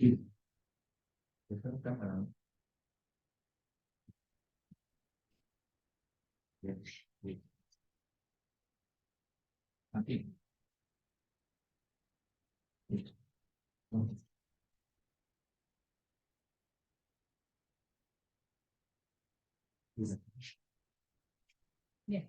Aquí. Bien.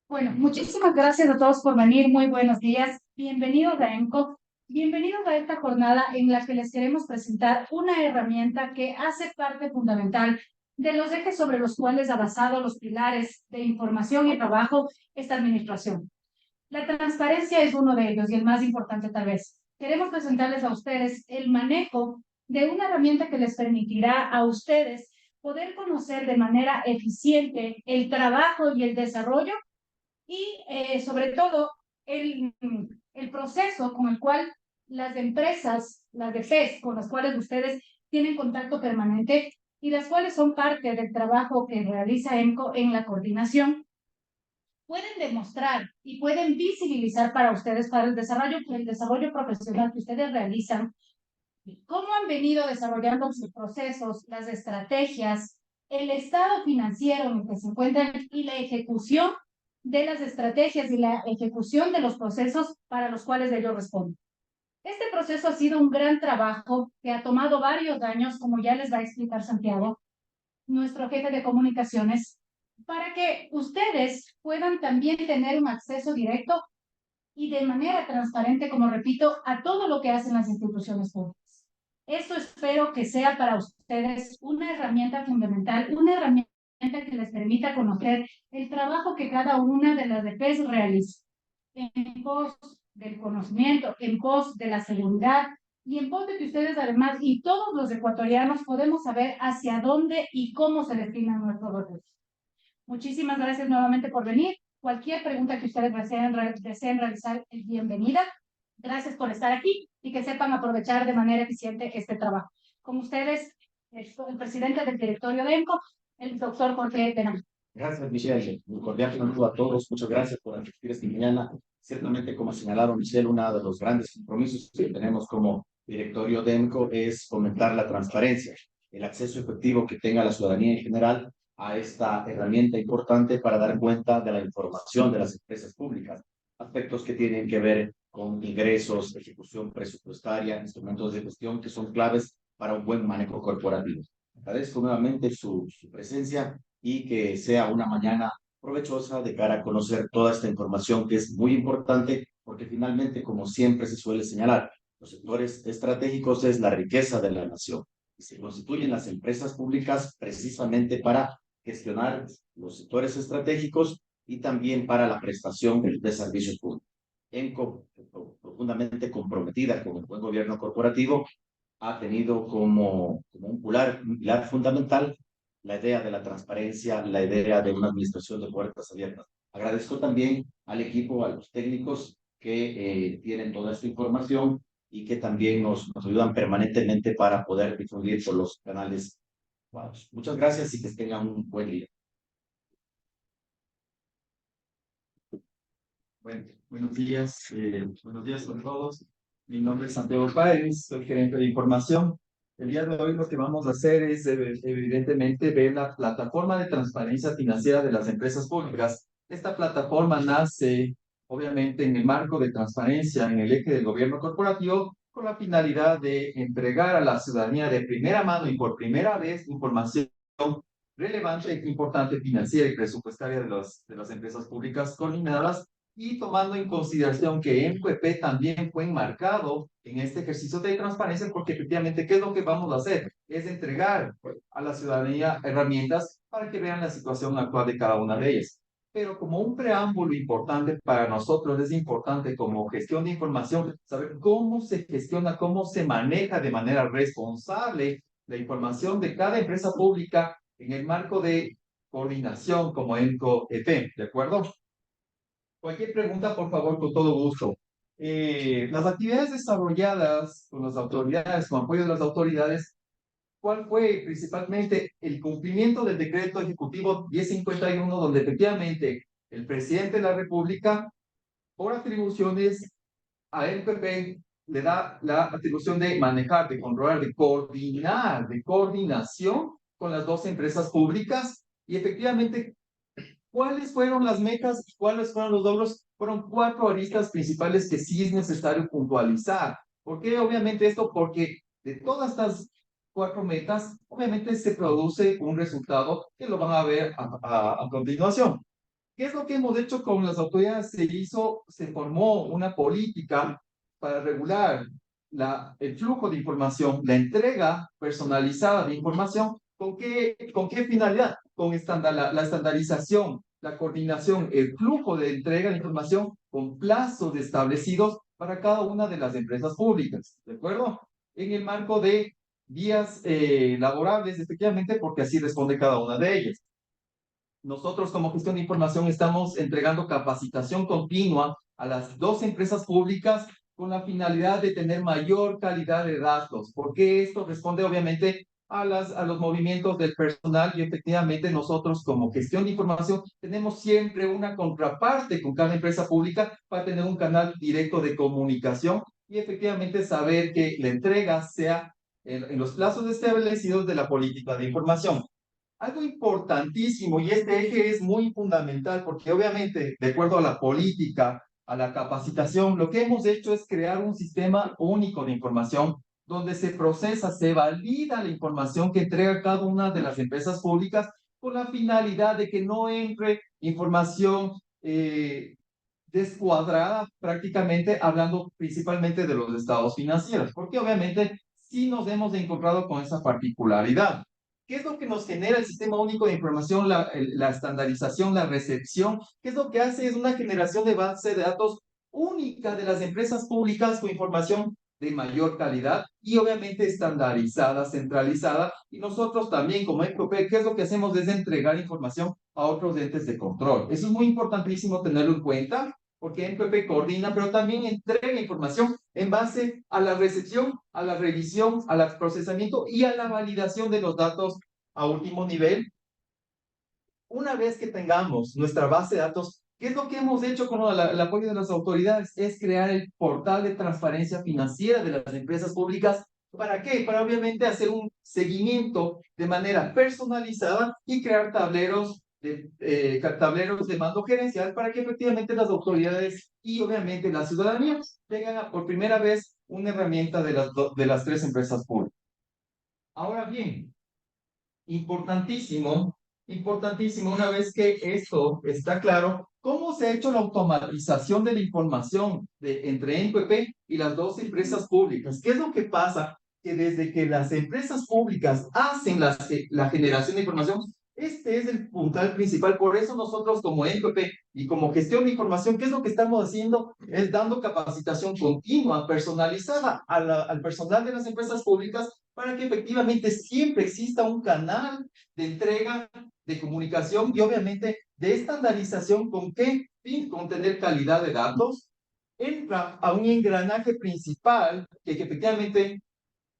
Bueno, muchísimas gracias a todos por venir. Muy buenos días. Bienvenidos a ENCO. Bienvenidos a esta jornada en la que les queremos presentar una herramienta que hace parte fundamental de los ejes sobre los cuales ha basado los pilares de información y trabajo esta administración. La transparencia es uno de ellos y el más importante tal vez. Queremos presentarles a ustedes el manejo de una herramienta que les permitirá a ustedes poder conocer de manera eficiente el trabajo y el desarrollo y sobre todo el proceso con el cual las empresas, las DFEs, con las cuales ustedes tienen contacto permanente y las cuales son parte del trabajo que realiza ENCO en la coordinación, pueden demostrar y pueden visibilizar para ustedes, para el desarrollo profesional que ustedes realizan, cómo han venido desarrollando sus procesos, las estrategias, el estado financiero en el que se encuentran y la ejecución de las estrategias y la ejecución de los procesos para los cuales ellos responden. Este proceso ha sido un gran trabajo que ha tomado varios años, como ya les va a explicar Santiago, nuestro jefe de comunicaciones, para que ustedes puedan también tener un acceso directo y de manera transparente, como repito, a todo lo que hacen las instituciones públicas. Eso espero que sea para ustedes una herramienta fundamental, una herramienta que les permita conocer el trabajo que cada una de las DPs realiza en pos del conocimiento, en pos de la seguridad y en pos de que ustedes además y todos los ecuatorianos podemos saber hacia dónde y cómo se destinan nuestros recursos. Muchísimas gracias nuevamente por venir. Cualquier pregunta que ustedes deseen realizar es bienvenida. Gracias por estar aquí y que sepan aprovechar de manera eficiente este trabajo. Con ustedes, el presidente del directorio de ENCO, el doctor Jorge Benamín. Gracias, Michelle. Un cordial saludo a todos. Muchas gracias por asistir esta mañana. Ciertamente, como señalaron, Michelle, uno de los grandes compromisos que tenemos como directorio de ENCO es fomentar la transparencia, el acceso efectivo que tenga la ciudadanía en general a esta herramienta importante para dar cuenta de la información de las empresas públicas, aspectos que tienen que ver con ingresos, ejecución presupuestaria, instrumentos de gestión que son claves para un buen manejo corporativo. Agradezco nuevamente su presencia y que sea una mañana provechosa de cara a conocer toda esta información que es muy importante porque finalmente, como siempre se suele señalar, los sectores estratégicos es la riqueza de la nación y se constituyen las empresas públicas precisamente para gestionar los sectores estratégicos y también para la prestación de servicios públicos. ENCO, profundamente comprometida con el buen gobierno corporativo, ha tenido como un pilar fundamental la idea de la transparencia, la idea de una administración de puertas abiertas. Agradezco también al equipo, a los técnicos que tienen toda esta información y que también nos ayudan permanentemente para poder difundir por los canales. Muchas gracias y que tengan un buen día. Bueno, buenos días con todos. Mi nombre es Santiago Páez, soy gerente de información. El día de hoy lo que vamos a hacer es evidentemente ver la plataforma de transparencia financiera de las empresas públicas. Esta plataforma nace obviamente en el marco de transparencia en el eje del gobierno corporativo con la finalidad de entregar a la ciudadanía de primera mano y por primera vez información relevante e importante financiera y presupuestaria de las empresas públicas coordinadas y tomando en consideración que ENCOEP también fue enmarcado en este ejercicio de transparencia, porque efectivamente, ¿qué es lo que vamos a hacer? Es entregar a la ciudadanía herramientas para que vean la situación actual de cada una de ellas. Pero como un preámbulo importante para nosotros, es importante como gestión de información, saber cómo se gestiona, cómo se maneja de manera responsable la información de cada empresa pública en el marco de coordinación como ENCOEP, ¿de acuerdo? Cualquier pregunta, por favor, con todo gusto. Las actividades desarrolladas con las autoridades, con apoyo de las autoridades, ¿cuál fue principalmente el cumplimiento del decreto ejecutivo 1051, donde efectivamente el presidente de la República, por atribuciones a ENCOEP, le da la atribución de manejar, de controlar, de coordinar, de coordinación con las dos empresas públicas. Y efectivamente, ¿cuáles fueron las metas y cuáles fueron los logros? Fueron 4 aristas principales que sí es necesario puntualizar. ¿Por qué obviamente esto? Porque de todas estas 4 metas, obviamente se produce un resultado que lo van a ver a continuación. ¿Qué es lo que hemos hecho con las autoridades? Se formó una política para regular el flujo de información, la entrega personalizada de información. Con qué finalidad? Con la estandarización, la coordinación, el flujo de entrega de información con plazos establecidos para cada una de las empresas públicas, ¿de acuerdo? En el marco de días laborables, efectivamente, porque así responde cada una de ellas. Nosotros como gestión de información estamos entregando capacitación continua a las 2 empresas públicas con la finalidad de tener mayor calidad de datos, porque esto responde obviamente a los movimientos del personal y efectivamente nosotros como gestión de información tenemos siempre una contraparte con cada empresa pública para tener un canal directo de comunicación y efectivamente saber que la entrega sea en los plazos establecidos de la política de información. Algo importantísimo, y este eje es muy fundamental, porque obviamente, de acuerdo a la política, a la capacitación, lo que hemos hecho es crear un sistema único de información donde se procesa, se valida la información que entrega cada una de las empresas públicas con la finalidad de que no entre información descuadrada, prácticamente hablando principalmente de los estados financieros, porque obviamente sí nos hemos encontrado con esa particularidad. ¿Qué es lo que nos genera el Sistema Único de Información, la estandarización, la recepción? ¿Qué es lo que hace? Es una generación de base de datos única de las empresas públicas con información de mayor calidad y obviamente estandarizada, centralizada. Y nosotros también como ECOP, ¿qué es lo que hacemos? Es entregar información a otros entes de control. Eso es muy importantísimo tenerlo en cuenta porque ECOP coordina, pero también entrega información en base a la recepción, a la revisión, al procesamiento y a la validación de los datos a último nivel. Una vez que tengamos nuestra base de datos, ¿qué es lo que hemos hecho con el apoyo de las autoridades? Es crear el portal de transparencia financiera de las empresas públicas. ¿Para qué? Para obviamente hacer un seguimiento de manera personalizada y crear tableros de mando gerencial para que efectivamente las autoridades y obviamente la ciudadanía tengan por primera vez una herramienta de las 3 empresas públicas. Ahora bien, importantísimo, importantísimo, una vez que esto está claro, ¿cómo se ha hecho la automatización de la información entre ENCOEP y las 2 empresas públicas? ¿Qué es lo que pasa? Que desde que las empresas públicas hacen la generación de información, este es el puntal principal. Por eso nosotros como ENCOEP y como gestión de información, ¿qué es lo que estamos haciendo? Es dando capacitación continua, personalizada al personal de las empresas públicas para que efectivamente siempre exista un canal de entrega, de comunicación y obviamente de estandarización. ¿Con qué fin? Con tener calidad de datos. Entra a un engranaje principal que efectivamente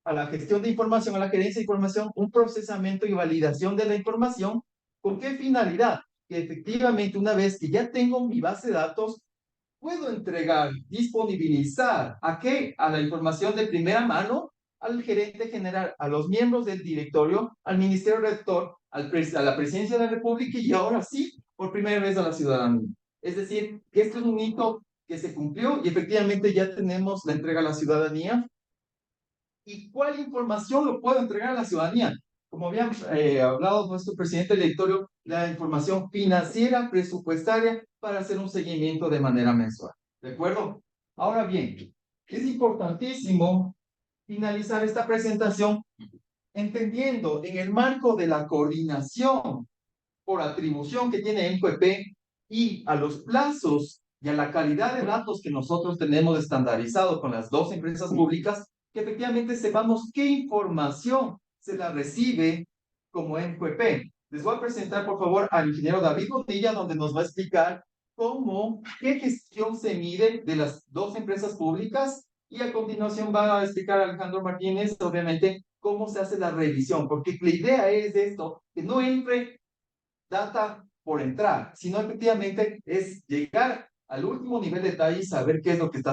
a la gestión de información, a la gerencia de información, un procesamiento y validación de la información. ¿Con qué finalidad? Que efectivamente una vez que ya tengo mi base de datos, puedo entregar, disponibilizar ¿a qué? A la información de primera mano al gerente general, a los miembros del directorio, al ministerio rector, a la presidencia de la República y ahora sí, por primera vez a la ciudadanía. Es decir, que esto es un hito que se cumplió y efectivamente ya tenemos la entrega a la ciudadanía. ¿Y cuál información lo puedo entregar a la ciudadanía? Como habíamos hablado nuestro presidente del directorio, la información financiera, presupuestaria, para hacer un seguimiento de manera mensual. ¿De acuerdo? Ahora bien, es importantísimo finalizar esta presentación entendiendo en el marco de la coordinación por atribución que tiene ENCOEP y a los plazos y a la calidad de datos que nosotros tenemos estandarizado con las 2 empresas públicas, que efectivamente sepamos qué información se la recibe como ENCOEP. Les voy a presentar, por favor, al ingeniero David Botilla, donde nos va a explicar qué gestión se mide de las 2 empresas públicas y a continuación va a explicar Alejandro Martínez, obviamente, cómo se hace la revisión, porque la idea es de esto, que no entre data por entrar, sino efectivamente es llegar al último nivel de detalle y saber qué es lo que está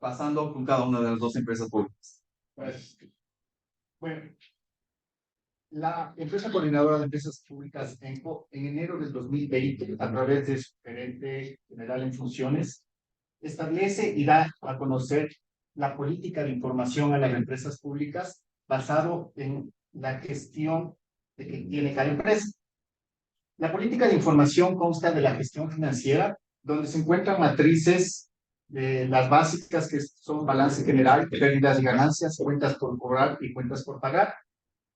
pasando con cada una de las dos empresas públicas. Pues, bueno, la empresa coordinadora de empresas públicas ENCO, en enero del 2020, a través de su gerente general en funciones, establece y da a conocer la política de información a las empresas públicas basado en la gestión que tiene cada empresa. La política de información consta de la gestión financiera, donde se encuentran matrices de las básicas que son balance general, pérdidas y ganancias, cuentas por cobrar y cuentas por pagar.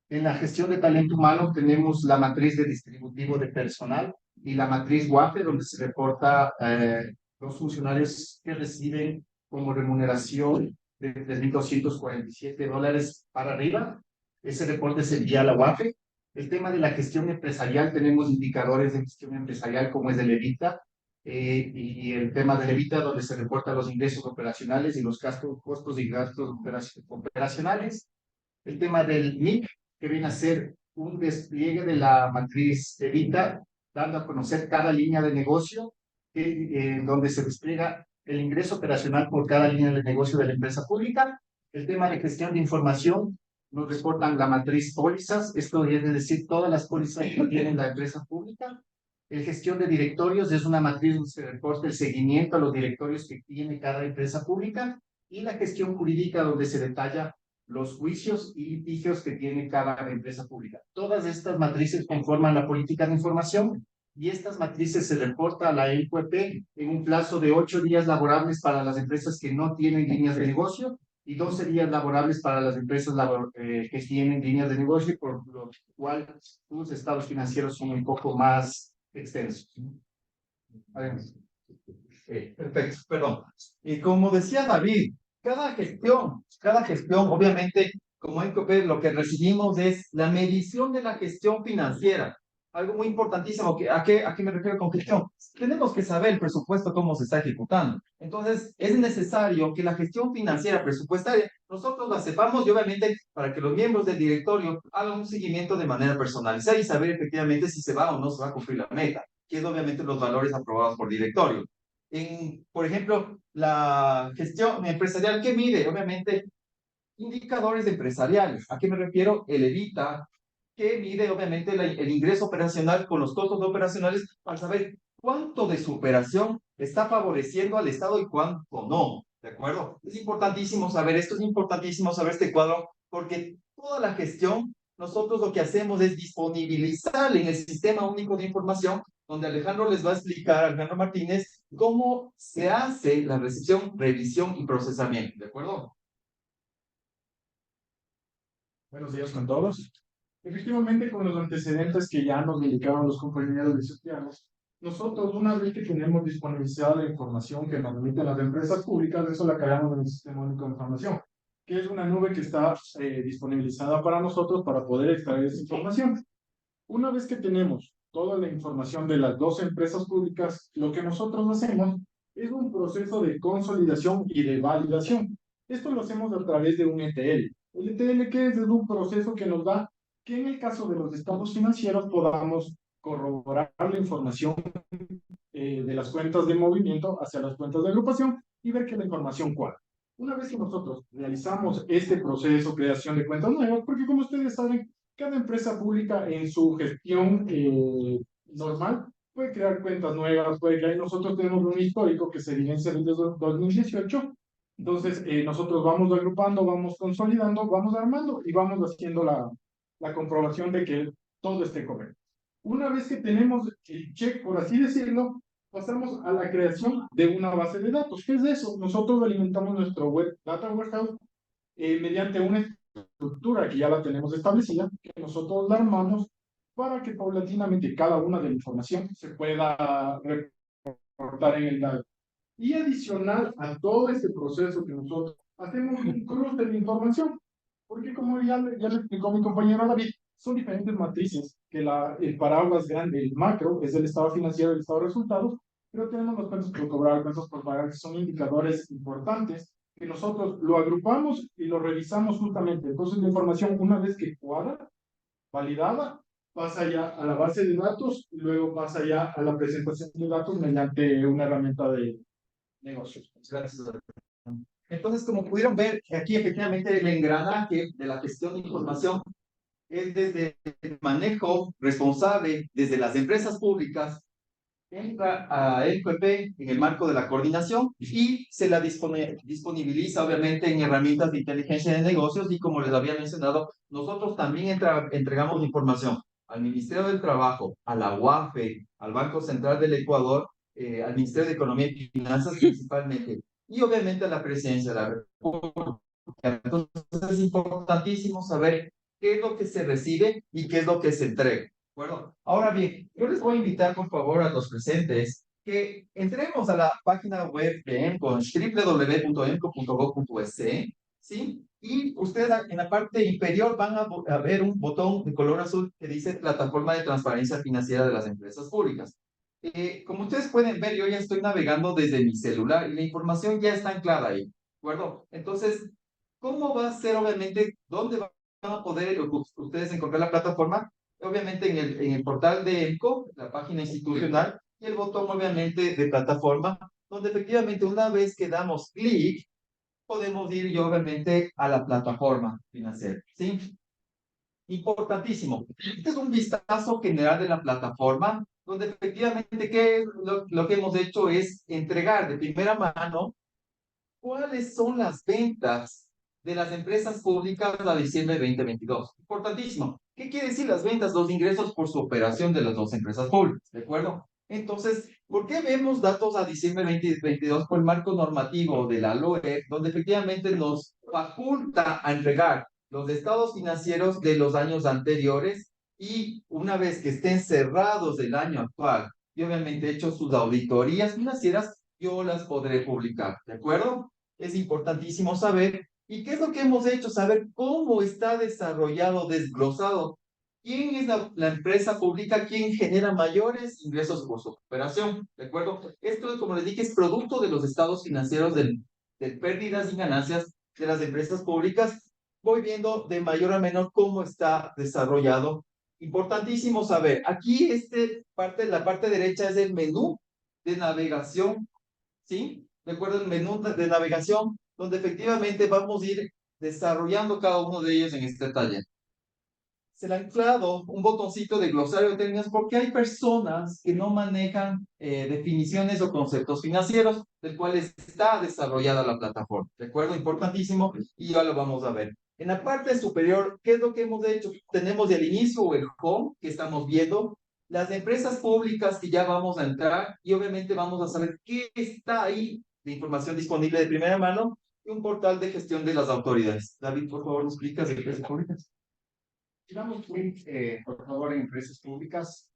En la gestión de talento humano tenemos la matriz de distributivo de personal y la matriz WAPE, donde se reporta los funcionarios que reciben como remuneración de $3,247 para arriba. Ese reporte se envía a la WAPE. El tema de la gestión empresarial, tenemos indicadores de gestión empresarial como es el EBITA, y el tema del EBITA, donde se reportan los ingresos operacionales y los costos y gastos operacionales. El tema del MIC, que viene a ser un despliegue de la matriz EBITA, dando a conocer cada línea de negocio, donde se despliega el ingreso operacional por cada línea de negocio de la empresa pública. El tema de gestión de información, nos reportan la matriz pólizas, esto es decir, todas las pólizas que tiene la empresa pública. El gestión de directorios es una matriz donde se reporta el seguimiento a los directorios que tiene cada empresa pública, y la gestión jurídica, donde se detalla los juicios y litigios que tiene cada empresa pública. Todas estas matrices conforman la política de información, y estas matrices se reporta a la ENCOEP en un plazo de 8 días laborables para las empresas que no tienen líneas de negocio y 12 días laborables para las empresas que tienen líneas de negocio, por lo cual sus estados financieros son un poco más extensos. Además. Perfecto, perdón. Y como decía David, cada gestión, obviamente, como ENCOEP, lo que recibimos es la medición de la gestión financiera. Algo muy importantísimo, ¿a qué me refiero con gestión? Tenemos que saber el presupuesto, cómo se está ejecutando. Entonces, es necesario que la gestión financiera presupuestaria nosotros la sepamos, y obviamente para que los miembros del directorio hagan un seguimiento de manera personalizada y saber efectivamente si se va o no se va a cumplir la meta, que es obviamente los valores aprobados por directorio. Por ejemplo, la gestión empresarial, ¿qué mide? Obviamente, indicadores empresariales. ¿A qué me refiero? El EBITA, que mide obviamente el ingreso operacional con los costos operacionales, para saber cuánto de su operación está favoreciendo al Estado y cuánto no. ¿De acuerdo? Es importantísimo saber esto, es importantísimo saber este cuadro, porque toda la gestión, nosotros lo que hacemos es disponibilizar en el Sistema Único de Información, donde Alejandro les va a explicar, Alejandro Martínez, cómo se hace la recepción, revisión y procesamiento. ¿De acuerdo? Buenos días con todos. Efectivamente, con los antecedentes que ya nos indicaron los compañeros licenciados, nosotros, una vez que tenemos disponibilizada la información que nos emiten las empresas públicas, eso la cargamos en el Sistema Único de Información, que es una nube que está disponibilizada para nosotros para poder extraer esa información. Una vez que tenemos toda la información de las dos empresas públicas, lo que nosotros hacemos es un proceso de consolidación y de validación. Esto lo hacemos a través de un ETL. El ETL, ¿qué es? Es un proceso que nos da que en el caso de los estados financieros podamos corroborar la información de las cuentas de movimiento hacia las cuentas de agrupación y ver que la información cuadra. Una vez que nosotros realizamos este proceso, creación de cuentas nuevas, porque como ustedes saben, cada empresa pública en su gestión normal puede crear cuentas nuevas, puede crear. Nosotros tenemos un histórico que se evidencia desde 2018. Entonces, nosotros vamos agrupando, vamos consolidando, vamos armando y vamos haciendo la comprobación de que todo esté correcto. Una vez que tenemos el check, por así decirlo, pasamos a la creación de una base de datos. ¿Qué es eso? Nosotros alimentamos nuestro Data Warehouse mediante una estructura que ya la tenemos establecida, que nosotros la armamos para que paulatinamente cada una de la información se pueda reportar en el dato. Y adicional a todo este proceso que nosotros hacemos un cruce de información, porque como ya le explicó mi compañero David, son diferentes matrices, que el paraguas grande, el macro, es el estado financiero y el estado de resultados, pero tenemos los cuentos por cobrar, cuentos por pagar, que son indicadores importantes, que nosotros lo agrupamos y lo revisamos justamente. Entonces la información, una vez que cuadra, validada, pasa ya a la base de datos y luego pasa ya a la presentación de datos mediante una herramienta de negocios. Gracias. Entonces, como pudieron ver, aquí efectivamente el engranaje de la gestión de información es desde el manejo responsable, desde las empresas públicas, entra a ENCOEP en el marco de la coordinación y se la disponibiliza obviamente en herramientas de inteligencia de negocios y como les había mencionado, nosotros también entregamos información al Ministerio del Trabajo, a la UAFE, al Banco Central del Ecuador, al Ministerio de Economía y Finanzas principalmente y obviamente a la Presidencia de la República. Entonces es importantísimo saber qué es lo que se recibe y qué es lo que se entrega. Bueno, ahora bien, yo les voy a invitar por favor a los presentes que entremos a la página web de ENCO, www.enco.gov.es, ¿sí? Y ustedes en la parte inferior van a ver un botón de color azul que dice Plataforma de Transparencia Financiera de las Empresas Públicas. Como ustedes pueden ver, yo ya estoy navegando desde mi celular y la información ya está anclada ahí, ¿de acuerdo? Entonces, ¿cómo va a ser obviamente, dónde van a poder ustedes encontrar la plataforma? Obviamente en el portal de ENCO, la página institucional, y el botón obviamente de plataforma, donde efectivamente una vez que damos clic, podemos ir y obviamente a la plataforma financiera, ¿sí? Importantísimo. Este es un vistazo general de la plataforma, donde efectivamente lo que hemos hecho es entregar de primera mano cuáles son las ventas de las empresas públicas a diciembre de 2022. Importantísimo. ¿Qué quiere decir las ventas? Los ingresos por su operación de las dos empresas públicas, ¿de acuerdo? Entonces, ¿por qué vemos datos a diciembre de 2022 por el marco normativo de la LOE, donde efectivamente nos faculta a entregar los estados financieros de los años anteriores y una vez que estén cerrados del año actual y obviamente hecho sus auditorías financieras, yo las podré publicar, ¿de acuerdo? Es importantísimo saber. ¿Y qué es lo que hemos hecho? Saber cómo está desarrollado, desglosado. ¿Quién es la empresa pública? ¿Quién genera mayores ingresos por su operación? ¿De acuerdo? Esto, como les dije, es producto de los estados financieros de pérdidas y ganancias de las empresas públicas. Voy viendo de mayor a menor cómo está desarrollado. Importantísimo saber. Aquí la parte derecha es el menú de navegación, ¿sí? Recuerden el menú de navegación, donde efectivamente vamos a ir desarrollando cada uno de ellos en este taller. Se le ha anclado un botoncito de glosario de términos porque hay personas que no manejan definiciones o conceptos financieros, del cual está desarrollada la plataforma. ¿De acuerdo? Importantísimo, y ya lo vamos a ver. En la parte superior, ¿qué es lo que hemos hecho? Tenemos el inicio, el home, que estamos viendo, las empresas públicas que ya vamos a entrar, y obviamente vamos a saber qué está ahí de información disponible de primera mano, y un portal de gestión de las autoridades. David, por favor, ¿nos explicas de empresas públicas? Si damos clic, por favor, en empresas públicas,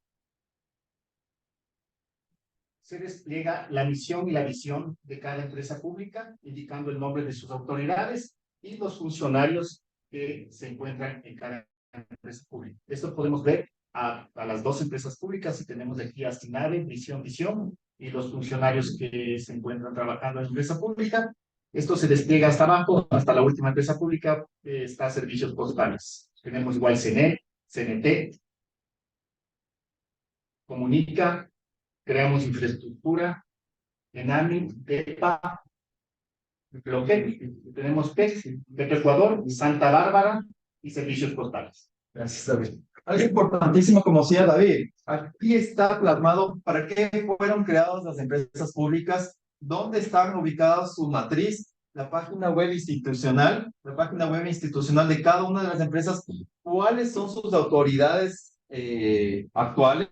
se despliega la misión y la visión de cada empresa pública, indicando el nombre de sus autoridades y los funcionarios que se encuentran en cada empresa pública. Esto podemos ver a las dos empresas públicas y tenemos aquí a SINAVE, visión, y los funcionarios que se encuentran trabajando en la empresa pública. Esto se despliega hasta abajo, hasta la última empresa pública, está servicios postales. Tenemos igual CNE, CNT, Comunica, creamos infraestructura, ENAMI, EPA, Loget, tenemos PEC, Ecuador, Santa Bárbara y servicios postales. Gracias, David. Algo importantísimo, como decía David, aquí está plasmado para qué fueron creadas las empresas públicas, dónde están ubicadas su matriz, la página web institucional de cada una de las empresas, cuáles son sus autoridades actuales,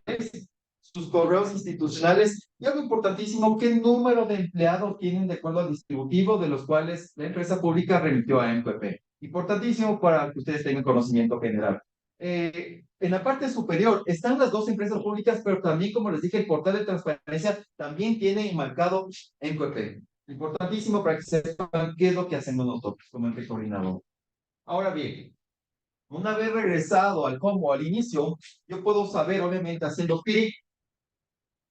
sus correos institucionales y algo importantísimo, qué número de empleados tienen de acuerdo al distributivo de los cuales la empresa pública remitió a ENCOEP. Importantísimo para que ustedes tengan conocimiento general. En la parte superior están las dos empresas públicas, pero también, como les dije, el portal de transparencia también tiene enmarcado ENCOEP. Importantísimo para que sepan qué es lo que hacemos nosotros como ente coordinador. Ahora bien, una vez regresado al home o al inicio, yo puedo saber, obviamente, haciendo clic,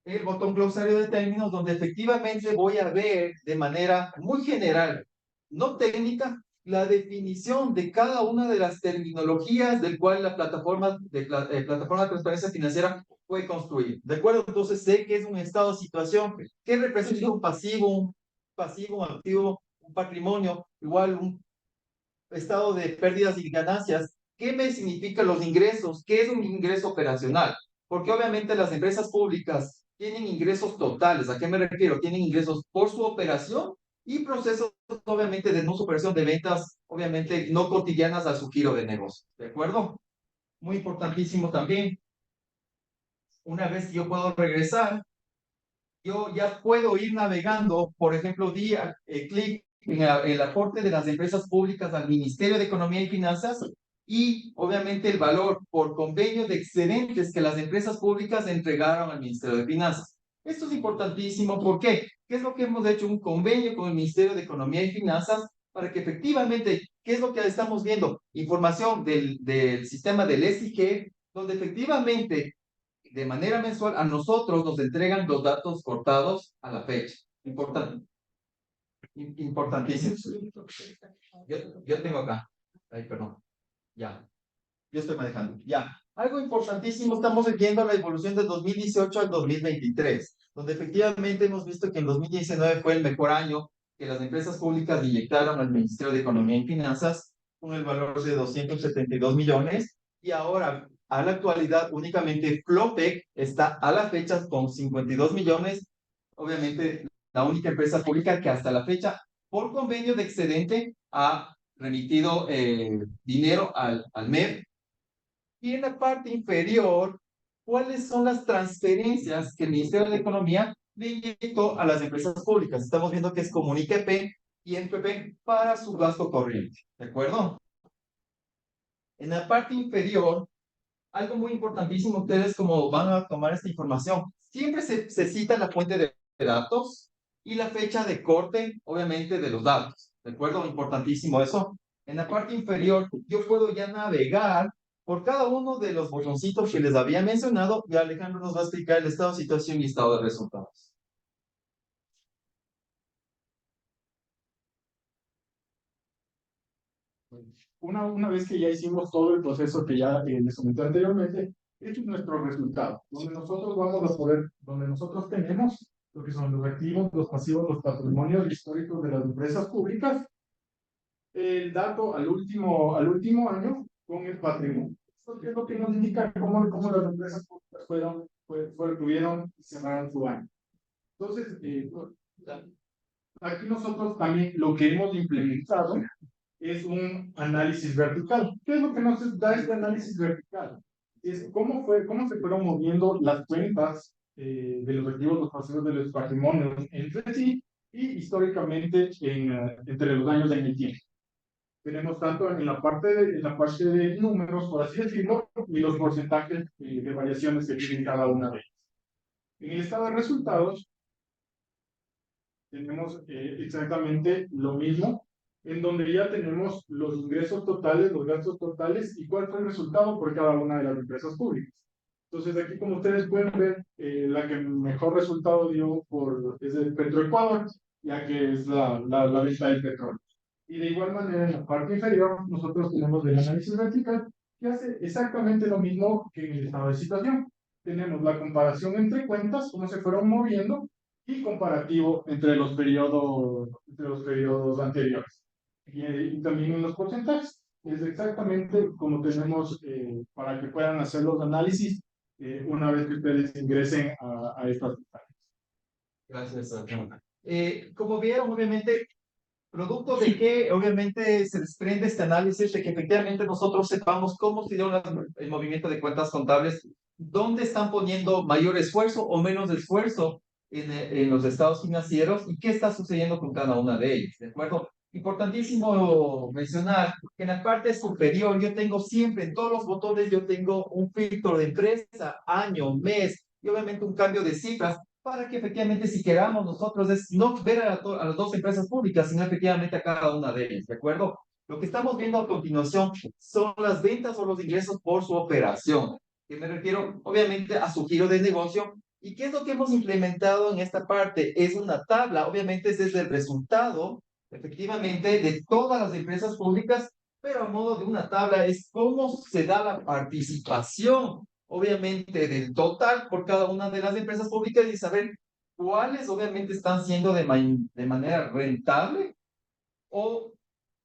el botón glosario de términos, donde efectivamente voy a ver de manera muy general, no técnica, la definición de cada una de las terminologías del cual la plataforma de transparencia financiera fue construida. ¿De acuerdo? Entonces sé que es un estado de situación, que representa un pasivo, un activo, un patrimonio, igual un estado de pérdidas y ganancias. ¿Qué me significan los ingresos? ¿Qué es un ingreso operacional? Porque obviamente las empresas públicas tienen ingresos totales. ¿A qué me refiero? Tienen ingresos por su operación y procesos, obviamente, de no su operación de ventas, obviamente, no cotidianas a su giro de negocio. ¿De acuerdo? Muy importantísimo también. Una vez que yo puedo regresar, yo ya puedo ir navegando, por ejemplo, di clic en el aporte de las empresas públicas al Ministerio de Economía y Finanzas y obviamente el valor por convenio de excedentes que las empresas públicas entregaron al Ministerio de Finanzas. Esto es importantísimo. ¿Por qué? ¿Qué es lo que hemos hecho? Un convenio con el Ministerio de Economía y Finanzas para que efectivamente, ¿qué es lo que estamos viendo? Información del sistema del SIG, donde efectivamente de manera mensual a nosotros nos entregan los datos cortados a la fecha. Importantísimo. Yo tengo acá. Ay, perdón. Ya. Yo estoy manejando. Ya. Algo importantísimo, estamos viendo la evolución del 2018 al 2023, donde efectivamente hemos visto que en 2019 fue el mejor año que las empresas públicas inyectaron al Ministerio de Economía y Finanzas con el valor de 272 millones y ahora a la actualidad únicamente Flopec está a la fecha con 52 millones, obviamente la única empresa pública que hasta la fecha por convenio de excedente ha remitido dinero al MEP. Y en la parte inferior, ¿cuáles son las transferencias que el Ministerio de Economía le inyectó a las empresas públicas? Estamos viendo que es Comunique y NPP para su gasto corriente, ¿de acuerdo? En la parte inferior, algo muy importantísimo, ustedes como van a tomar esta información, siempre se cita la fuente de datos y la fecha de corte, obviamente, de los datos, ¿de acuerdo? Importantísimo eso. En la parte inferior, yo puedo ya navegar por cada uno de los botoncitos que les había mencionado y Alejandro nos va a explicar el estado de situación y estado de resultados. Una vez que ya hicimos todo el proceso que ya les comenté anteriormente, este es nuestro resultado, donde nosotros vamos a poder, donde nosotros tenemos lo que son los activos, los pasivos, los patrimonios históricos de las empresas públicas, el dato al último año con el patrimonio. Esto es lo que nos indica cómo las empresas públicas tuvieron y cerraron su año. Entonces, aquí nosotros también lo que hemos implementado es un análisis vertical. ¿Qué es lo que nos da este análisis vertical? Es cómo se fueron moviendo las cuentas de los activos, los pasivos de los patrimonios entre sí y históricamente entre los años en el tiempo. Tenemos tanto en la parte de números, por así decirlo, y los porcentajes de variaciones que tienen cada una de ellas. En el estado de resultados, tenemos exactamente lo mismo, en donde ya tenemos los ingresos totales, los gastos totales y cuál fue el resultado por cada una de las empresas públicas. Entonces aquí, como ustedes pueden ver, la que mejor resultado dio es el Petroecuador, ya que es la venta del petróleo. Y de igual manera, en la parte inferior, nosotros tenemos el análisis vertical, que hace exactamente lo mismo que en el estado de situación. Tenemos la comparación entre cuentas, cómo se fueron moviendo, y comparativo entre los periodos anteriores. Y también en los porcentajes. Es exactamente como tenemos para que puedan hacer los análisis una vez que ustedes ingresen a estas páginas. Gracias, Alejandro. Como vieron, obviamente, producto de que obviamente se desprende este análisis de que efectivamente nosotros sepamos cómo se dio el movimiento de cuentas contables, dónde están poniendo mayor esfuerzo o menos esfuerzo en los estados financieros y qué está sucediendo con cada una de ellas, ¿de acuerdo? Importantísimo mencionar que en la parte superior yo tengo siempre, en todos los botones, yo tengo un filtro de empresa, año, mes y obviamente un cambio de cifras para que efectivamente si queramos nosotros es no ver a las dos empresas públicas, sino efectivamente a cada una de ellas, ¿de acuerdo? Lo que estamos viendo a continuación son las ventas o los ingresos por su operación, que me refiero obviamente a su giro de negocio. ¿Y qué es lo que hemos implementado en esta parte? Es una tabla, obviamente ese es el resultado, efectivamente, de todas las empresas públicas, pero a modo de una tabla es cómo se da la participación obviamente del total por cada una de las empresas públicas y saber cuáles obviamente están siendo de manera rentable o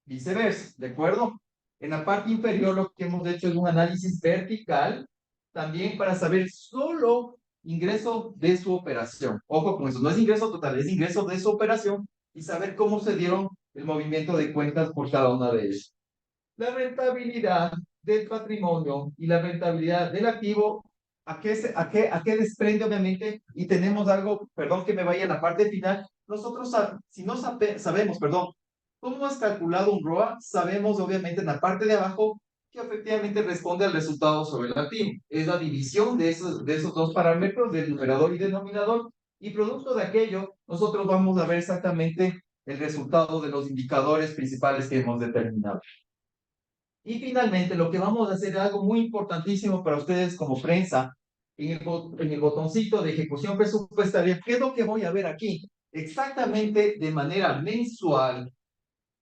viceversa, ¿de acuerdo? En la parte inferior lo que hemos hecho es un análisis vertical, también para saber solo ingreso de su operación. Ojo con eso, no es ingreso total, es ingreso de su operación y saber cómo se dieron el movimiento de cuentas por cada una de ellas. La rentabilidad del patrimonio y la rentabilidad del activo, ¿a qué desprende obviamente? Y tenemos algo, perdón que me vaya a la parte final, nosotros si no sabemos, perdón, cómo es calculado un ROA, sabemos obviamente en la parte de abajo que efectivamente responde al resultado sobre el activo. Es la división de esos dos parámetros, del numerador y denominador, y producto de aquello, nosotros vamos a ver exactamente el resultado de los indicadores principales que hemos determinado. Y finalmente, lo que vamos a hacer es algo muy importantísimo para ustedes como prensa, en el botoncito de ejecución presupuestaria. ¿Qué es lo que voy a ver aquí? Exactamente de manera mensual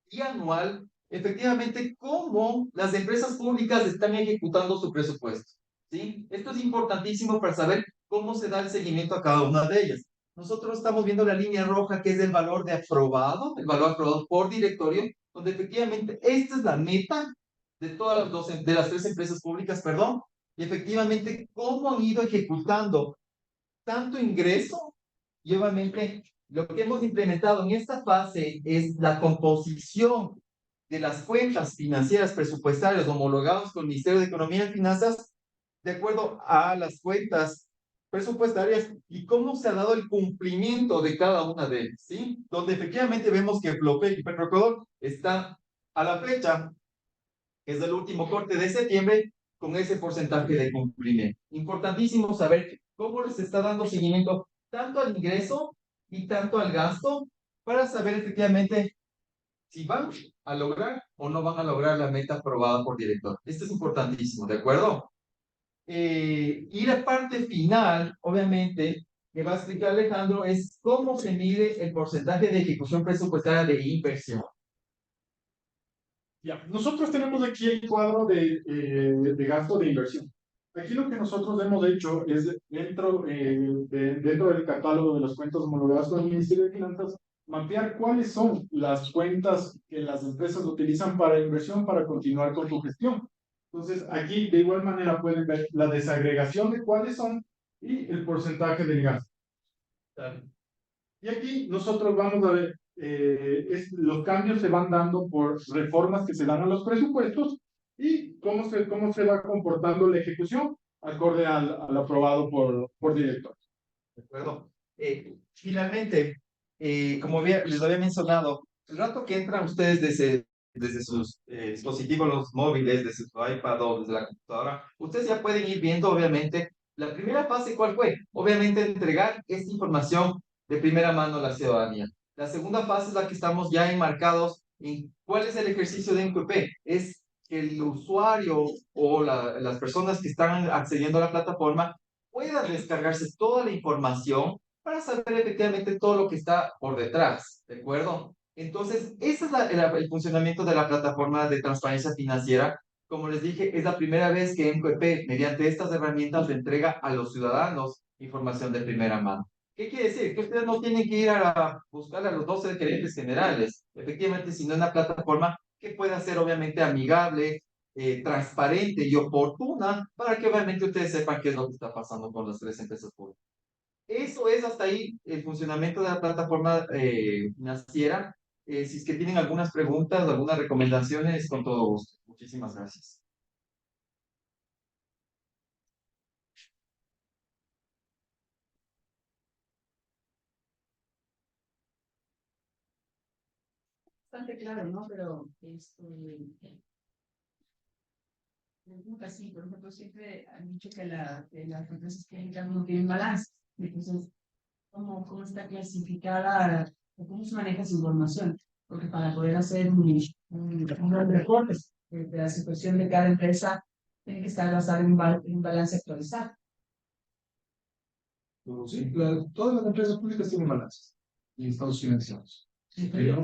y anual, efectivamente, cómo las empresas públicas están ejecutando su presupuesto. ¿Sí? Esto es importantísimo para saber cómo se da el seguimiento a cada una de ellas. Nosotros estamos viendo la línea roja, que es el valor de aprobado, el valor aprobado por directorio, donde efectivamente esta es la meta de todas de las tres empresas públicas, perdón, y efectivamente cómo han ido ejecutando tanto ingreso y obviamente lo que hemos implementado en esta fase es la composición de las cuentas financieras presupuestarias homologadas con el Ministerio de Economía y Finanzas de acuerdo a las cuentas presupuestarias y cómo se ha dado el cumplimiento de cada una de ellas, ¿sí? Donde efectivamente vemos que Flopec y Petroecuador está a la fecha, que es el último corte de septiembre, con ese porcentaje de cumplimiento. Importantísimo saber cómo les está dando seguimiento tanto al ingreso y tanto al gasto para saber efectivamente si van a lograr o no van a lograr la meta aprobada por director. Esto es importantísimo, ¿de acuerdo? Y la parte final, obviamente, que va a explicar Alejandro, es cómo se mide el porcentaje de ejecución presupuestaria de inversión. Ya, nosotros tenemos aquí el cuadro de gasto de inversión. Aquí lo que nosotros hemos hecho es, dentro del catálogo de las cuentas homologadas con el Ministerio de Finanzas, mapear cuáles son las cuentas que las empresas utilizan para inversión para continuar con su gestión. Entonces, aquí de igual manera pueden ver la desagregación de cuáles son y el porcentaje del gasto. Y aquí nosotros vamos a ver, los cambios se van dando por reformas que se dan a los presupuestos y cómo se va comportando la ejecución acorde al aprobado por director. ¿De acuerdo? Finalmente, como les había mencionado, el rato que entran ustedes desde sus dispositivos los móviles, desde su iPad o desde la computadora, ustedes ya pueden ir viendo, obviamente, la primera fase, ¿cuál fue? Obviamente, entregar esta información de primera mano a la ciudadanía. La segunda fase es la que estamos ya enmarcados en cuál es el ejercicio de MQP. Es que el usuario o las personas que están accediendo a la plataforma pueda descargarse toda la información para saber efectivamente todo lo que está por detrás, ¿de acuerdo? Entonces, ese es el funcionamiento de la plataforma de transparencia financiera. Como les dije, es la primera vez que MQP, mediante estas herramientas, le entrega a los ciudadanos información de primera mano. ¿Qué quiere decir? Que ustedes no tienen que ir a buscar a los 12 gerentes generales, efectivamente, sino una plataforma que pueda ser obviamente amigable, transparente y oportuna para que obviamente ustedes sepan qué es lo que está pasando con las tres empresas públicas. Eso es hasta ahí el funcionamiento de la plataforma financiera. Si es que tienen algunas preguntas, algunas recomendaciones, con todo gusto. Muchísimas gracias. Bastante claro, ¿no? Pero nunca sí, por ejemplo, siempre han dicho que las empresas clínicas no tienen balance. Entonces, ¿cómo está clasificada o cómo se maneja su información? Porque para poder hacer un reporte de la situación de cada empresa, tiene que estar basado en un balance actualizado. Sí, todas las empresas públicas tienen balances y estados financieros. Pero,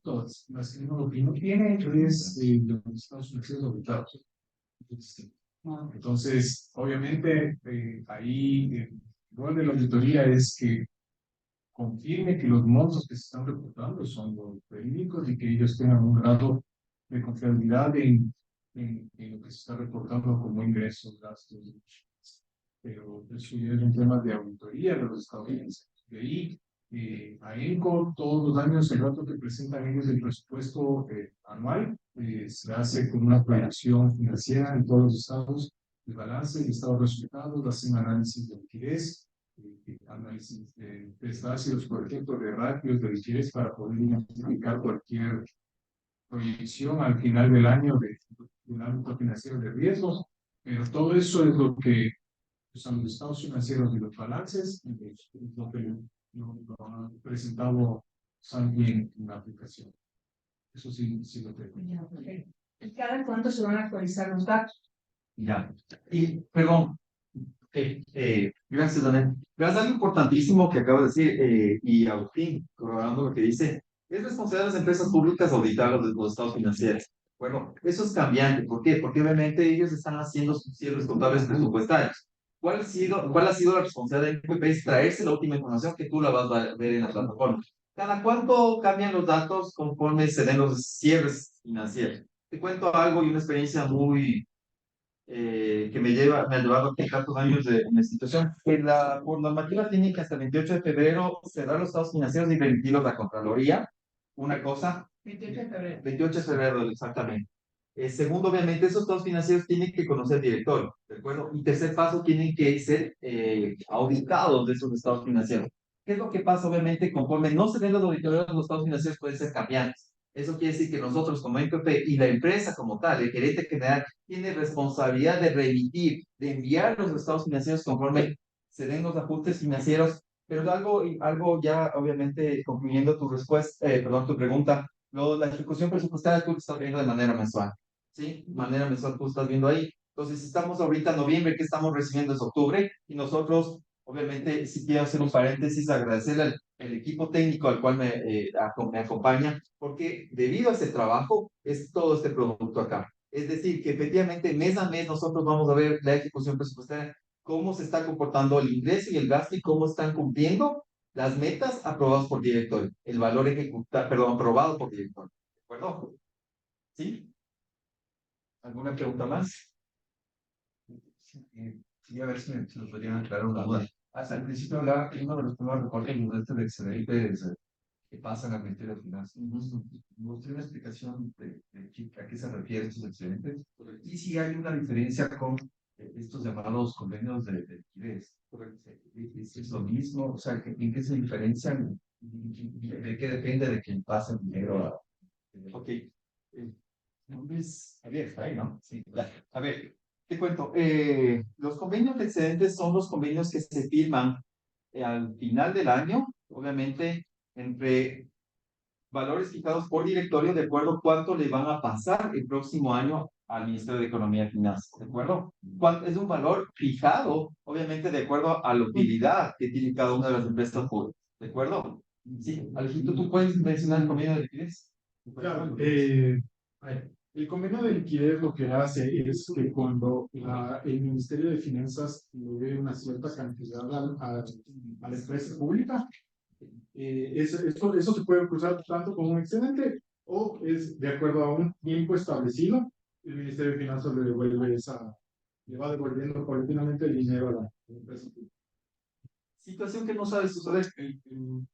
Todas. Las que no tienen es los estados financieros auditados. Entonces, obviamente, ahí el rol de la auditoría es que confirme que los montos que se están reportando son los verídicos y que ellos tengan un grado de confiabilidad en lo que se está reportando como ingresos, gastos. Pero eso ya es un tema de auditoría de los estadounidenses. De ahí, a ENCO, todos los años, el dato que presentan ellos del presupuesto anual se hace con una proyección financiera en todos los estados, el balance, el estado de resultados, hacen análisis de liquidez, análisis de test ácidos, por ejemplo, de ratios de liquidez para poder identificar cualquier proyección al final del año de un ámbito financiero de riesgos. Pero todo eso es lo que son los estados financieros y los balances, es lo que lo ha presentado Santi en la aplicación. Eso sí, sí lo tengo. ¿Y cada cuánto se van a actualizar los datos? Ya. Y, perdón, gracias, Daniel. Gracias, algo importantísimo que acabo de decir, y Agustín, corroborando lo que dice, es responsabilidad de las empresas públicas auditar los estados financieros. Bueno, eso es cambiante. ¿Por qué? Porque obviamente ellos están haciendo sus cierres contables presupuestarios. ¿Cuál ha sido la responsabilidad de MPP? Es traerse la última información que tú la vas a ver en la plataforma. ¿Cada cuánto cambian los datos conforme se den los cierres financieros? Te cuento algo y una experiencia muy que me ha llevado a tantos años de en la institución, que por normativa tiene que hasta el 28 de febrero cerrar los estados financieros y remitirlos a la Contraloría. Una cosa, 28 de febrero. 28 de febrero, exactamente. Segundo, obviamente, esos estados financieros tienen que conocer el director, ¿de acuerdo? Y tercer paso, tienen que ser auditados de esos estados financieros. ¿Qué es lo que pasa? Obviamente, conforme no se den los auditorías, los estados financieros pueden ser cambiantes. Eso quiere decir que nosotros como MPP y la empresa como tal, el gerente general, tiene responsabilidad de remitir, de enviar los estados financieros conforme se den los ajustes financieros. Pero algo ya, obviamente, concluyendo tu respuesta, perdón, tu pregunta, la ejecución presupuestaria tú lo estás viendo de manera mensual, ¿sí? Manera mensual tú estás viendo ahí. Entonces, estamos ahorita en noviembre, que estamos recibiendo es octubre, y nosotros, obviamente, si quiero hacer un paréntesis, agradecerle al equipo técnico al cual me acompaña, porque debido a ese trabajo es todo este producto acá. Es decir, que efectivamente mes a mes nosotros vamos a ver la ejecución presupuestaria, cómo se está comportando el ingreso y el gasto y cómo están cumpliendo las metas aprobadas por directorio, el valor aprobado por directorio. ¿De acuerdo? ¿Sí? ¿Alguna pregunta más? Sí, a ver si me podrían aclarar una duda. Hasta el principio hablaba que uno de los primeros reportes de excedentes que pasan al Ministerio de Finanzas. Me gustaría una explicación de a qué se refieren estos excedentes y si hay una diferencia con estos llamados convenios de liquidez. ¿Es lo mismo? O sea, ¿en qué se diferencian? ¿De qué depende de quién pasa el dinero a... Ok. Javier, está ahí, ¿no? Sí. A ver, te cuento. Los convenios de excedentes son los convenios que se firman al final del año, obviamente, entre valores fijados por directorio, de acuerdo a cuánto le van a pasar el próximo año al Ministerio de Economía y Finanzas, ¿de acuerdo? Es un valor fijado, obviamente, de acuerdo a la utilidad que tiene cada una de las empresas públicas, ¿de acuerdo? Sí, Alejito, ¿tú puedes mencionar el convenio de liquidez? Claro, a ver, el convenio de liquidez lo que hace es que cuando el Ministerio de Finanzas le dé una cierta cantidad a la empresa pública, eso se puede cruzar tanto como un excedente o es de acuerdo a un tiempo establecido, el Ministerio de Finanzas le va devolviendo paulatinamente el dinero a la empresa pública. Situación que no sabes suceder.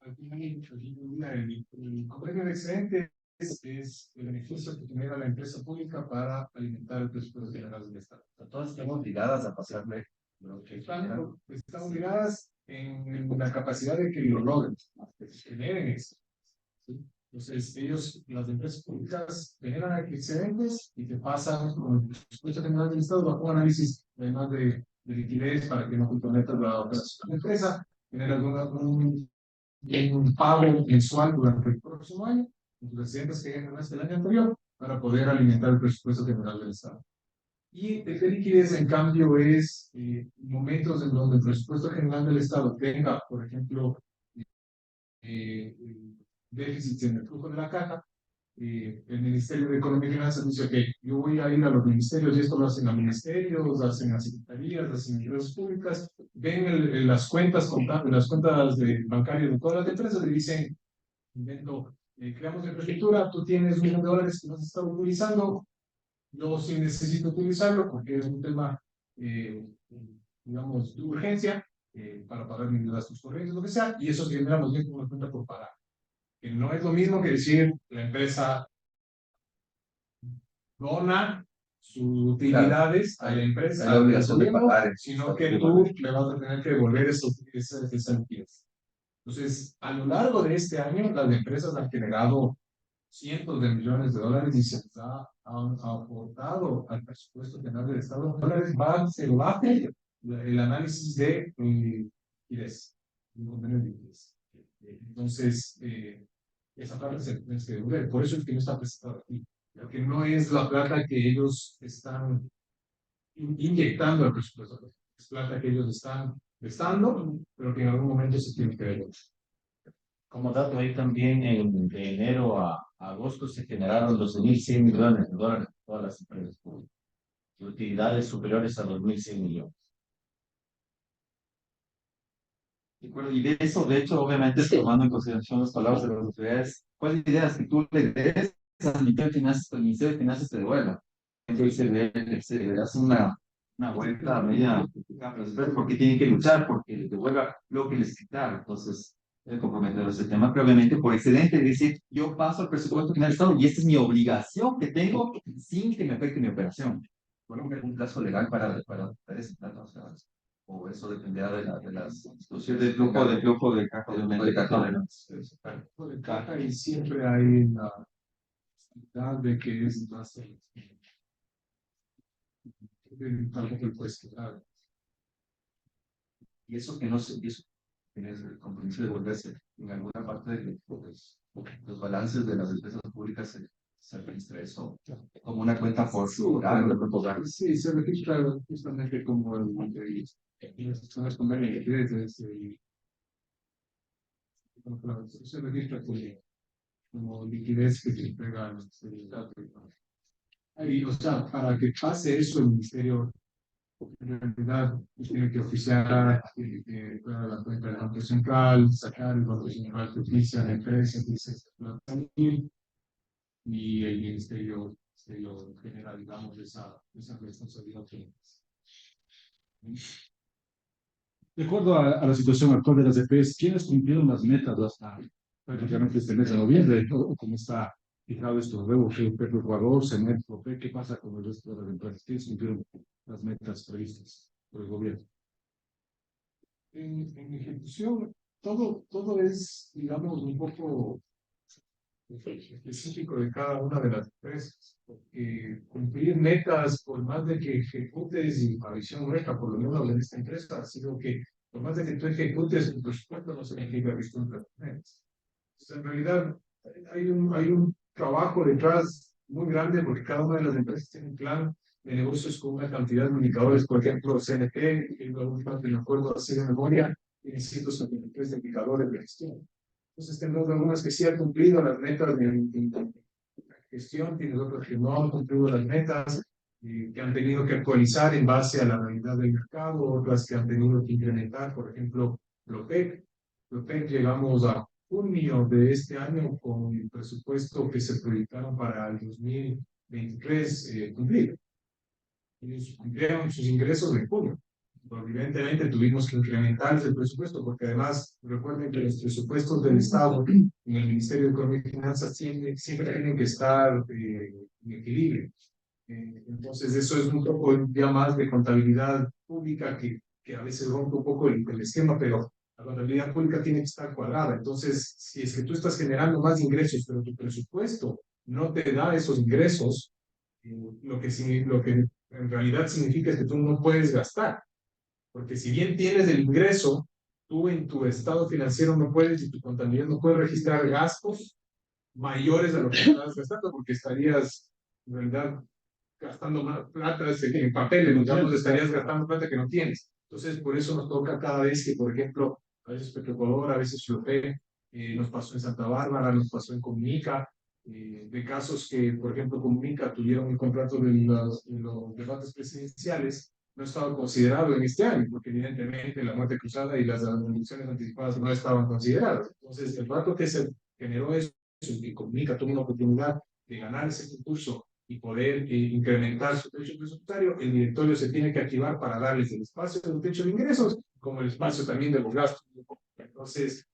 Al final, el convenio de excedente es el beneficio que genera la empresa pública para alimentar el presupuesto general del Estado. Todas estamos obligadas a pasarle lo que Están obligadas en la capacidad de que lo logren, que generen eso. ¿Sí? Entonces, las empresas públicas generan excedentes y te pasan con el presupuesto general del Estado bajo un análisis además de liquidez para que no comprometas la operación de la empresa, generas un pago mensual durante el próximo año, los excedentes que generaste el año anterior, para poder alimentar el presupuesto general del Estado. Y el de liquidez, en cambio, es momentos en donde el presupuesto general del Estado tenga, por ejemplo, déficits en el flujo de la caja. El Ministerio de Economía y Finanzas dice, ok, yo voy a ir a los ministerios, y esto lo hacen a ministerios, lo hacen a secretarías, lo hacen a empresas públicas, ven las cuentas contables, las cuentas bancarias de todas las empresas y dicen, invento, creamos la infraestructura, tú tienes $1.000.000 que no has estado utilizando, yo sí necesito utilizarlo porque es un tema, digamos, de urgencia para pagar mis gastos corrientes, lo que sea, y eso se genera más bien como una cuenta por pagar. Que no es lo mismo que decir la empresa dona sus utilidades a la empresa, Hay la obligación de pagar, sino que tú le vas a tener que devolver esa liquidez. Entonces, a lo largo de este año, las empresas han generado cientos de millones de dólares y se les han aportado al presupuesto general del Estado dólares, se baje el análisis de liquidez, de convenio de liquidez. Entonces, esa plata se tiene que devolver. Por eso es que no está presentado aquí. Porque no es la plata que ellos están inyectando al presupuesto. Es plata que ellos están prestando, pero que en algún momento se tiene que devolver. Como dato ahí también, de enero a agosto se generaron 12.100 millones de dólares en todas las empresas públicas, y utilidades superiores a 2.100 millones. De acuerdo, y de eso, de hecho, obviamente, tomando en consideración las palabras de las autoridades, ¿cuál es la idea? Es que tú le des al Ministerio de Finanzas te devuelva. Entonces, le das una vuelta a media, porque tienen que luchar, porque les devuelva lo que les quitaron. Entonces, es comprometer ese tema, pero obviamente por excedente, es decir, yo paso al presupuesto final del Estado y esta es mi obligación que tengo sin que me afecte mi operación. Bueno, un plazo legal para hacer ese plazo, o sea, o eso dependerá de las instituciones del flujo de caja De caja y siempre hay la posibilidad de que es más el puesto, claro. y eso que no se hizo, tienes el compromiso de volverse en alguna parte de los balances de las empresas públicas se registra eso como una cuenta por su Sí, se registra justamente como son los convenios de liquidez, se registra como liquidez que se entrega al Estado. Y, o sea, para que pase eso, el Ministerio en realidad tiene que oficiar la cuenta del Banco Central, sacar el Banco Central que oficia la empresa, que dice y el Ministerio se lo genera, digamos, esa responsabilidad. De acuerdo a la situación actual de las EPS, ¿quiénes cumplieron las metas hasta prácticamente este mes de noviembre? ¿O cómo está fijado esto? Luego, Ecuador, CENET, PROPE, ¿qué pasa con el resto de las empresas? ¿Quiénes cumplieron las metas previstas por el gobierno? En ejecución, todo es, digamos, un poco específico de cada una de las empresas, porque cumplir metas, por más de que ejecutes, y la visión nuestra, por lo menos en esta empresa, ha sido que por más de que tú ejecutes tu presupuesto, no significa que tú cumplas metas. Entonces, en realidad, hay un trabajo detrás muy grande, porque cada una de las empresas tiene un plan de negocios con una cantidad de indicadores, por ejemplo, CNP, que me acuerdo así de memoria, tiene 173 indicadores de gestión. Entonces tenemos algunas que sí han cumplido las metas de gestión, tienes otras que no han cumplido las metas, que han tenido que actualizar en base a la realidad del mercado, otras que han tenido que incrementar, por ejemplo, Propec. Propec llegamos a junio de este año con el presupuesto que se proyectaron para el 2023 cumplir. Ellos cumplieron sus ingresos en junio. Evidentemente tuvimos que incrementar el presupuesto, porque además recuerden que los presupuestos del Estado en el Ministerio de Economía y Finanzas siempre tienen que estar en equilibrio. Entonces eso es un poco ya más de contabilidad pública que a veces rompe un poco el esquema, pero la contabilidad pública tiene que estar cuadrada. Entonces, si es que tú estás generando más ingresos, pero tu presupuesto no te da esos ingresos, lo que en realidad significa es que tú no puedes gastar. Porque si bien tienes el ingreso, tú en tu estado financiero no puedes y tu contabilidad no puede registrar gastos mayores a lo que estás gastando, porque estarías en realidad gastando más plata en papeles, digamos, estarías gastando plata que no tienes. Entonces, por eso nos toca cada vez que, por ejemplo, a veces Petroecuador, a veces Flope, nos pasó en Santa Bárbara, nos pasó en Comunica, de casos que, por ejemplo, Comunica tuvieron el contrato de los debates presidenciales, no estaba considerado en este año, porque evidentemente la muerte cruzada y las elecciones anticipadas no estaban consideradas. Entonces, el rato que se generó eso, que Comunica tuvo una oportunidad de ganar ese concurso y poder incrementar su techo presupuestario, el directorio se tiene que activar para darles el espacio del techo de ingresos, como el espacio también de los gastos. Entonces,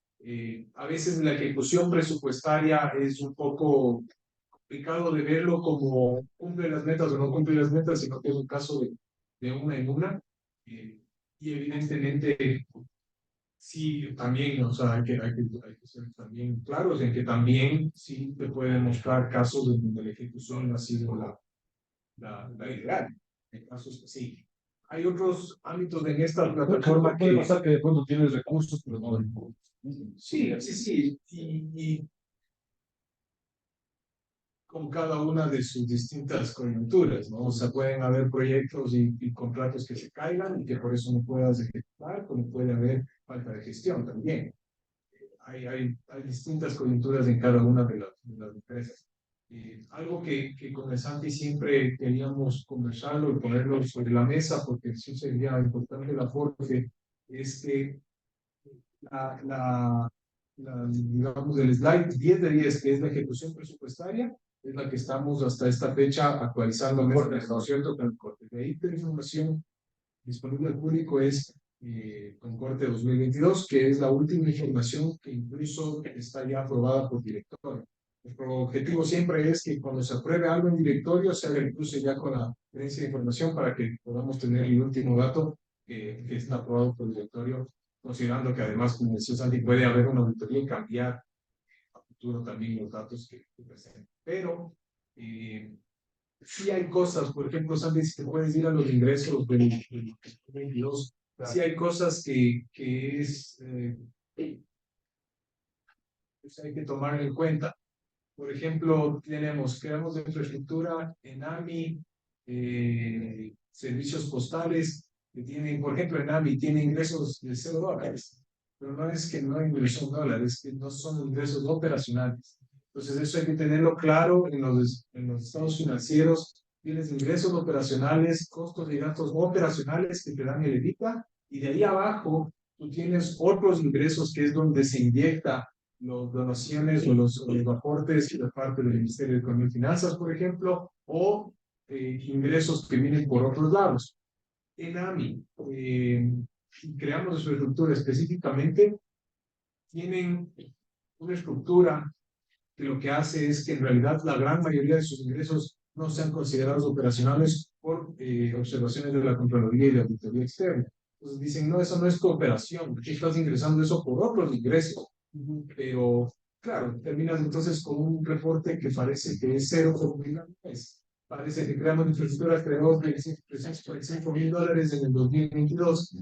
a veces la ejecución presupuestaria es un poco complicado de verlo como cumple las metas o no cumple las metas, sino que es un caso de una en una. Y evidentemente, sí, también, o sea, hay que ser también claros en que también sí te pueden mostrar casos en donde la ejecución no ha sido la ideal. En casos que sí. Hay otros ámbitos en esta plataforma Puede que... pasar que de pronto tienes recursos, pero no recursos. Sí, sí, sí. Y con cada una de sus distintas coyunturas, ¿no? O sea, pueden haber proyectos y contratos que se caigan y que por eso no puedas ejecutar, como puede haber falta de gestión también. Hay distintas coyunturas en cada una de las empresas. Algo que con el Santi siempre queríamos conversarlo y ponerlo sobre la mesa, porque sí sería importante el aporte, es que digamos, el slide 10 de 10, que es la ejecución presupuestaria, es la que estamos hasta esta fecha actualizando, ¿no es cierto? Con el corte. De ahí, la información disponible al público es con corte 2022, que es la última información que incluso está ya aprobada por directorio. Nuestro objetivo siempre es que cuando se apruebe algo en directorio, se haga incluso ya con la gerencia de información para que podamos tener el último dato que está aprobado por el directorio, considerando que además, como decía Santi, puede haber una auditoría y cambiar a futuro también los datos que presenten. Pero sí hay cosas, por ejemplo, Santi, si te puedes ir a los ingresos del 22, sí hay cosas que pues hay que tomar en cuenta. Por ejemplo, creamos de infraestructura en AMI, servicios postales que tienen, por ejemplo, en AMI tiene ingresos de $0, pero no es que no hay ingresos en dólares, es que no son ingresos operacionales. Entonces, eso hay que tenerlo claro en los estados financieros. Tienes ingresos operacionales, costos y gastos operacionales que te dan el EBITDA, y de ahí abajo tú tienes otros ingresos que es donde se inyecta las donaciones o los aportes de parte del Ministerio de Economía y Finanzas, por ejemplo, o ingresos que vienen por otros lados. En AMI, creamos su estructura específicamente, tienen una estructura que lo que hace es que en realidad la gran mayoría de sus ingresos no sean considerados operacionales por observaciones de la Contraloría y de Auditoría Externa. Entonces dicen, no, eso no es cooperación, porque estás ingresando eso por otros ingresos. Pero, claro, terminas entonces con un reporte que parece que es cero, pues, parece que creamos infraestructura, creó $345,000 en el 2022,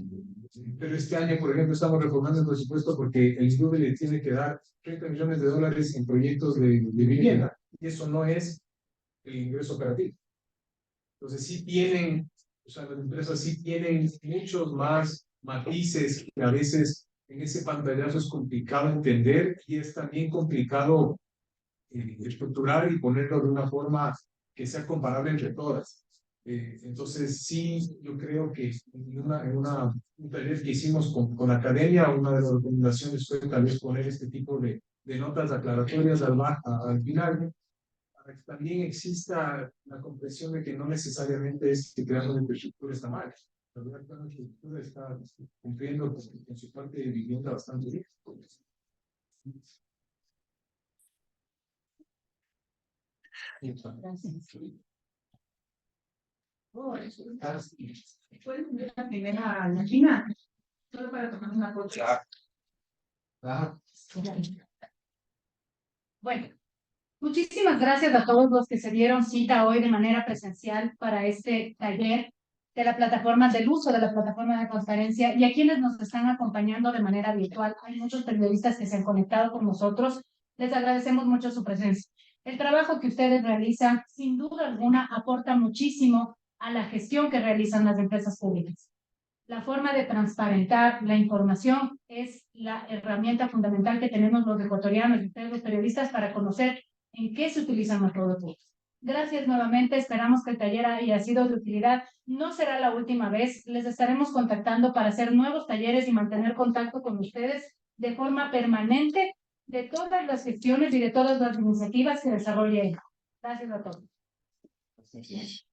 pero este año, por ejemplo, estamos reformando el presupuesto porque el INDUVE le tiene que dar $30 millones en proyectos de vivienda, y eso no es el ingreso operativo. Entonces, sí tienen, o sea, las empresas sí tienen muchos más matices que a veces en ese pantallazo es complicado entender, y es también complicado estructurar y ponerlo de una forma que sea comparable entre todas. Entonces, sí, yo creo que un taller que hicimos con la academia, una de las recomendaciones fue tal vez poner este tipo de notas aclaratorias al final, para que también exista la comprensión de que no necesariamente es que creando una infraestructura está mal. La verdad que la infraestructura está cumpliendo con su parte de vivienda bastante bien. ¿Puedes ver la primera lámina? Solo para tomar una foto. Bueno, muchísimas gracias a todos los que se dieron cita hoy de manera presencial para este taller de la plataforma, del uso de la plataforma de transparencia, y a quienes nos están acompañando de manera virtual. Hay muchos periodistas que se han conectado con nosotros. Les agradecemos mucho su presencia. El trabajo que ustedes realizan, sin duda alguna, aporta muchísimo a la gestión que realizan las empresas públicas. La forma de transparentar la información es la herramienta fundamental que tenemos los ecuatorianos y ustedes los periodistas para conocer en qué se utilizan los productos. Gracias nuevamente, esperamos que el taller haya sido de utilidad. No será la última vez, les estaremos contactando para hacer nuevos talleres y mantener contacto con ustedes de forma permanente de todas las gestiones y de todas las iniciativas que desarrolle ENCO. Gracias a todos. Gracias.